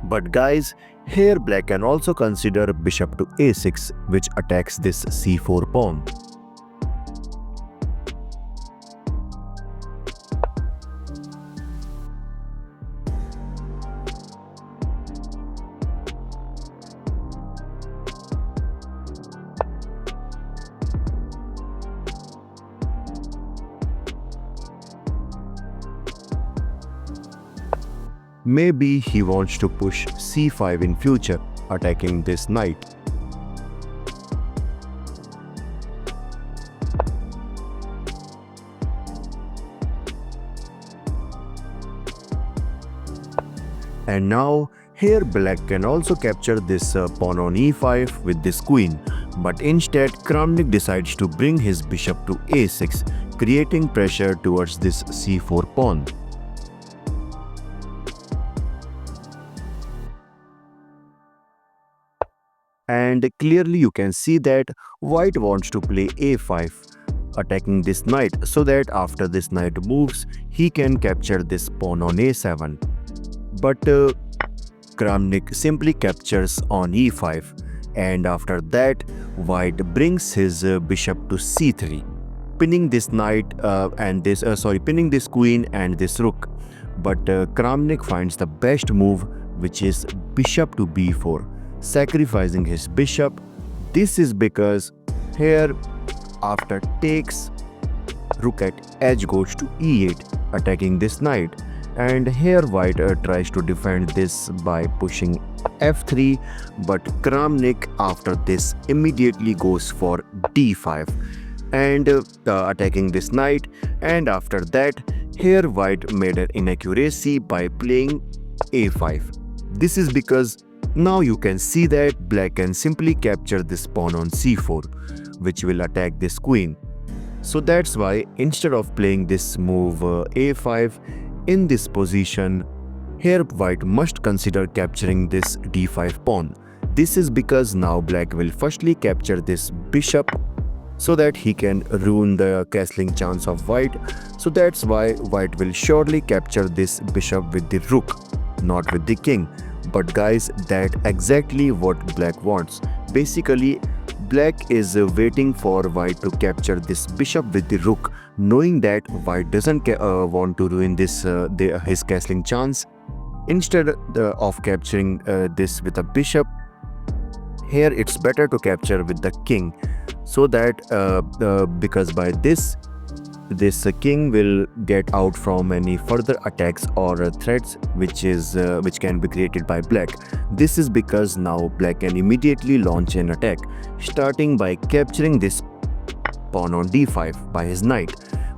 But guys, here black can also consider bishop to a6, which attacks this c4 pawn. Maybe he wants to push c5 in future, attacking this knight. And now, here black can also capture this pawn on e5 with this queen, but instead Kramnik decides to bring his bishop to a6, creating pressure towards this c4 pawn. And clearly you can see that white wants to play a5, attacking this knight so that after this knight moves, he can capture this pawn on a7. But Kramnik simply captures on e5, and after that, white brings his bishop to c3, pinning this knight pinning this queen and this rook. But Kramnik finds the best move, which is bishop to b4. Sacrificing his bishop. This is because here after takes, rook at edge goes to e8, attacking this knight, and here white tries to defend this by pushing f3, but Kramnik after this immediately goes for d5 and attacking this knight, and after that here white made an inaccuracy by playing a5. This is because now you can see that black can simply capture this pawn on c4, which will attack this queen. So that's why instead of playing this move a5 in this position, here white must consider capturing this d5 pawn. This is because now black will firstly capture this bishop so that he can ruin the castling chance of white. So that's why white will surely capture this bishop with the rook, not with the king. But guys, that's exactly what black wants. Basically, black is waiting for white to capture this bishop with the rook, knowing that white doesn't want to ruin this his castling chance. Instead of capturing this with a bishop, here it's better to capture with the king, so that because by this king will get out from any further attacks or threats which can be created by black. This is because now black can immediately launch an attack, starting by capturing this pawn on d5 by his knight,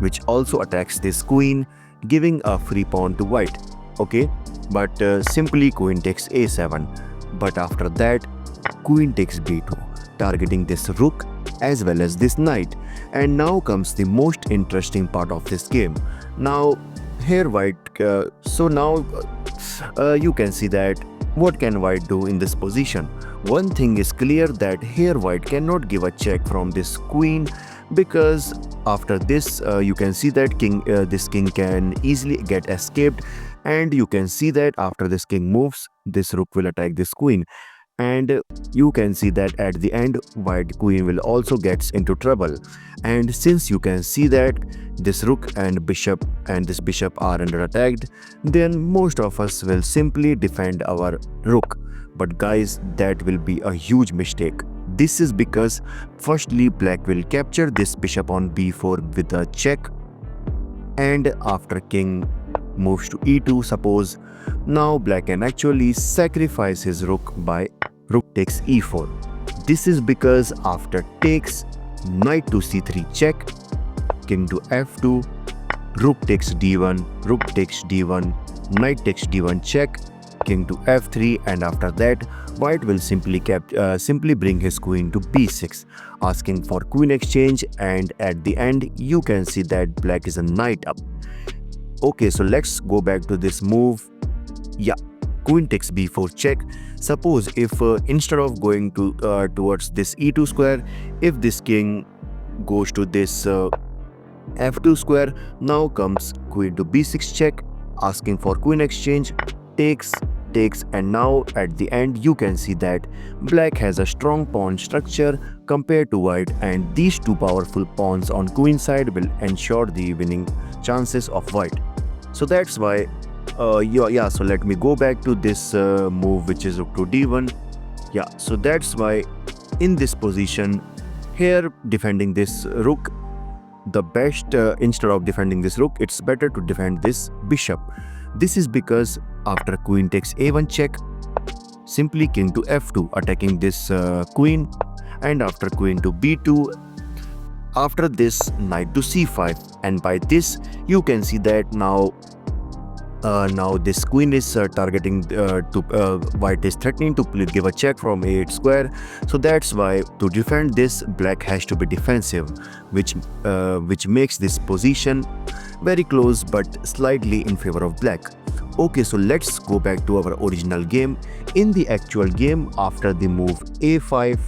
which also attacks this queen, giving a free pawn to white. Okay, but simply queen takes a7, but after that queen takes b2, targeting this rook as well as this knight. And now comes the most interesting part of this game. Now here white, you can see that what can white do in this position. One thing is clear, that here white cannot give a check from this queen, because after this you can see that this king can easily get escaped, and you can see that after this king moves, this rook will attack this queen. And you can see that at the end white queen will also gets into trouble. And since you can see that this rook and this bishop are under attack, then most of us will simply defend our rook. But guys, that will be a huge mistake. This is because firstly black will capture this bishop on b4 with a check, and after king moves to e2, suppose, now black can actually sacrifice his rook by rook takes e4. This is because after takes, knight to c3 check, king to f2, rook takes d1, rook takes d1, knight takes d1 check, king to f3, and after that white will simply bring his queen to b6, asking for queen exchange, and at the end you can see that black is a knight up. Okay, so let's go back to this move. Yeah, queen takes b4 check. Suppose if instead of going to towards this e2 square, if this king goes to this f2 square, now comes queen to b6 check, asking for queen exchange, takes, takes, and now at the end you can see that black has a strong pawn structure compared to white, and these two powerful pawns on queen side will ensure the winning chances of white. So that's why so let me go back to this move, which is rook to d1. Yeah, so that's why in this position here, defending this rook, the best instead of defending this rook, it's better to defend this bishop. This is because after queen takes a1 check, simply king to f2 attacking this queen, and after queen to b2, after this knight to c5, and by this you can see that now this queen is targeting white is threatening to give a check from a8 square. So that's why to defend this, black has to be defensive, which makes this position very close but slightly in favor of black. Okay, so let's go back to our original game. In the actual game, after the move a5,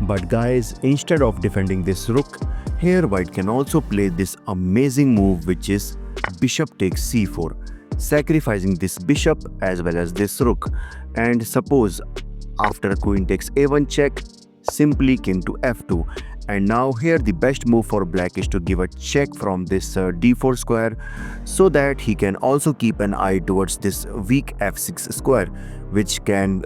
but guys, instead of defending this rook, here white can also play this amazing move, which is bishop takes c4, sacrificing this bishop as well as this rook. And suppose after queen takes a1 check, simply king to f2. And now here the best move for black is to give a check from this d4 square, so that he can also keep an eye towards this weak f6 square, which can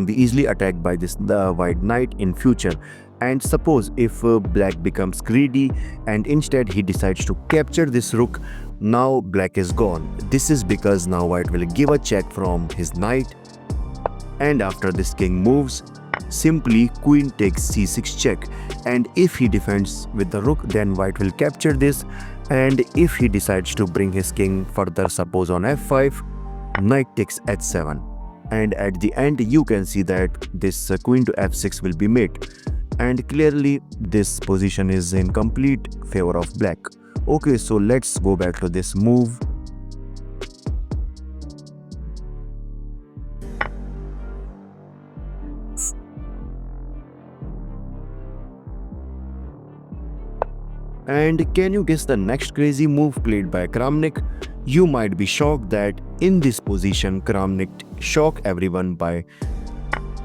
be easily attacked by this white knight in future. And suppose if black becomes greedy and instead he decides to capture this rook, now black is gone. This is because now white will give a check from his knight, and after this king moves, simply queen takes c6 check, and if he defends with the rook, then white will capture this. And if he decides to bring his king further, suppose on f5, knight takes h7, and at the end you can see that this queen to f6 will be mate, and clearly this position is in complete favor of black. Okay, so let's go back to this move. And can you guess the next crazy move played by Kramnik? You might be shocked that in this position Kramnik shocked everyone by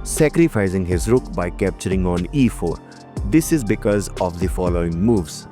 sacrificing his rook by capturing on e4. This is because of the following moves.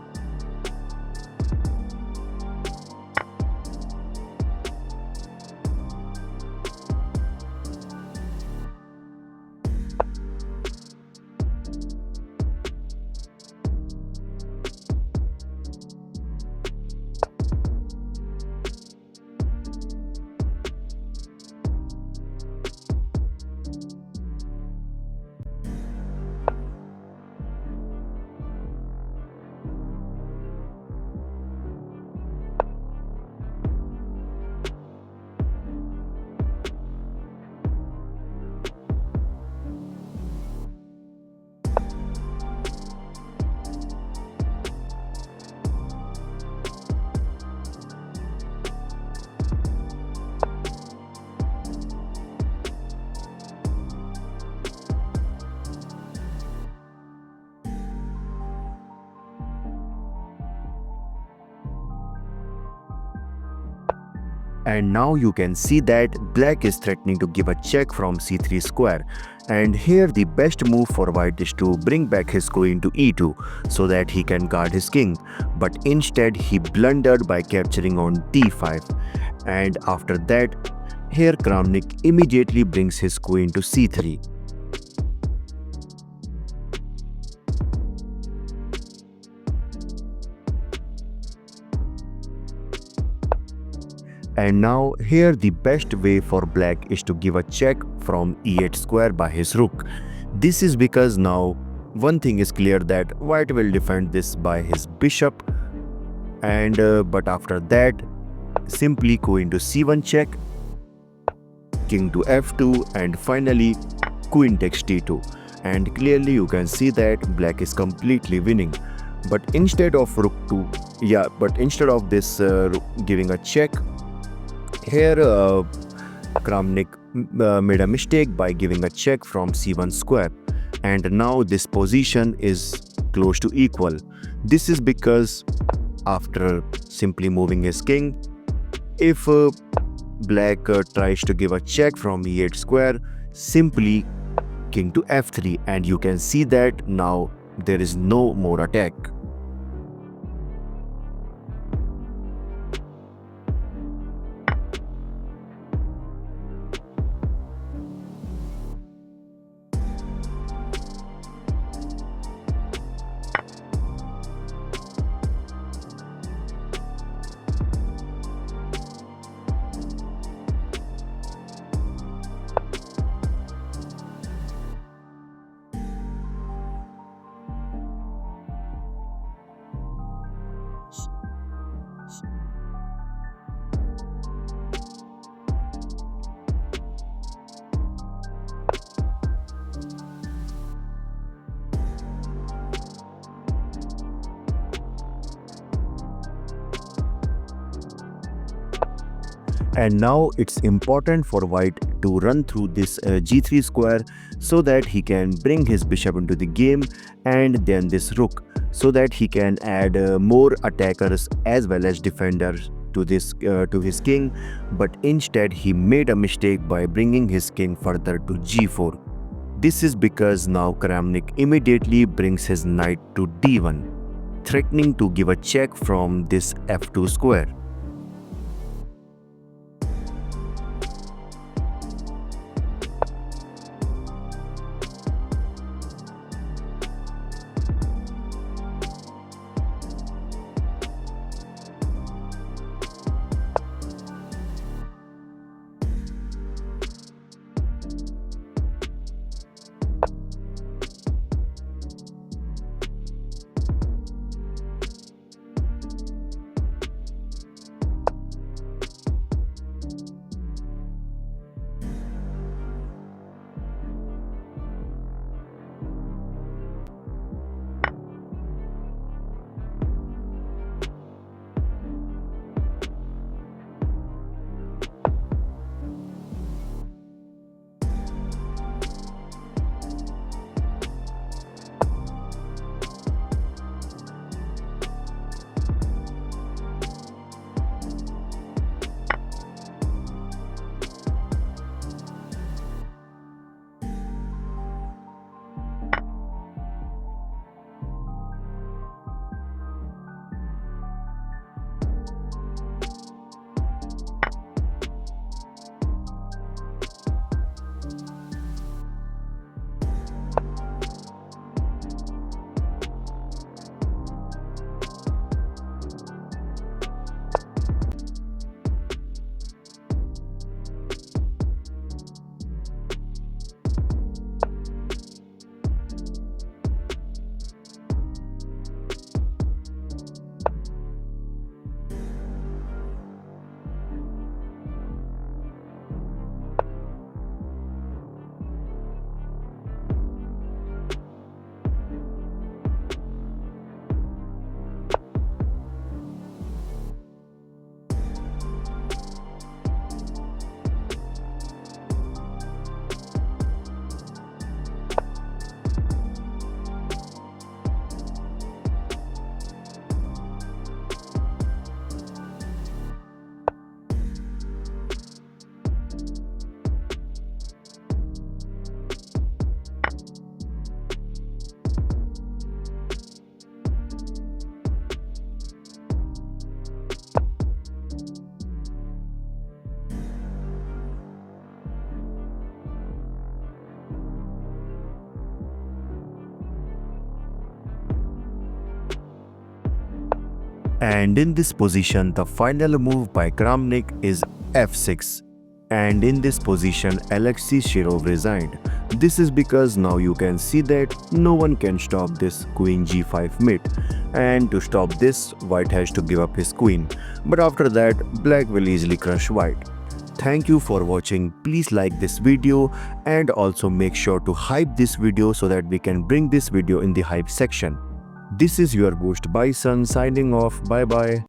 And now you can see that black is threatening to give a check from c3 square. And here the best move for white is to bring back his queen to e2 so that he can guard his king. But instead he blundered by capturing on d5. And after that, here Kramnik immediately brings his queen to c3. And now here the best way for black is to give a check from e8 square by his rook. This is because now One thing is clear that white will defend this by his bishop, and but after that simply queen to c1 check, king to f2, and finally queen takes d2. And clearly you can see that black is completely winning. But instead of instead of this giving a check, here Kramnik made a mistake by giving a check from c1 square, and now this position is close to equal. This is because after simply moving his king, if black tries to give a check from e8 square, simply king to f3, and you can see that now there is no more attack. And now it's important for white to run through this g3 square so that he can bring his bishop into the game, and then this rook, so that he can add more attackers as well as defenders to his king. But instead he made a mistake by bringing his king further to g4. This is because now Kramnik immediately brings his knight to d1, threatening to give a check from this f2 square. And in this position, the final move by Kramnik is f6. And in this position, Alexey Shirov resigned. This is because now you can see that no one can stop this queen g5 mate. And to stop this, white has to give up his queen. But after that, black will easily crush white. Thank you for watching. Please like this video and also make sure to hype this video so that we can bring this video in the hype section. This is your Ghost Bison signing off. Bye bye.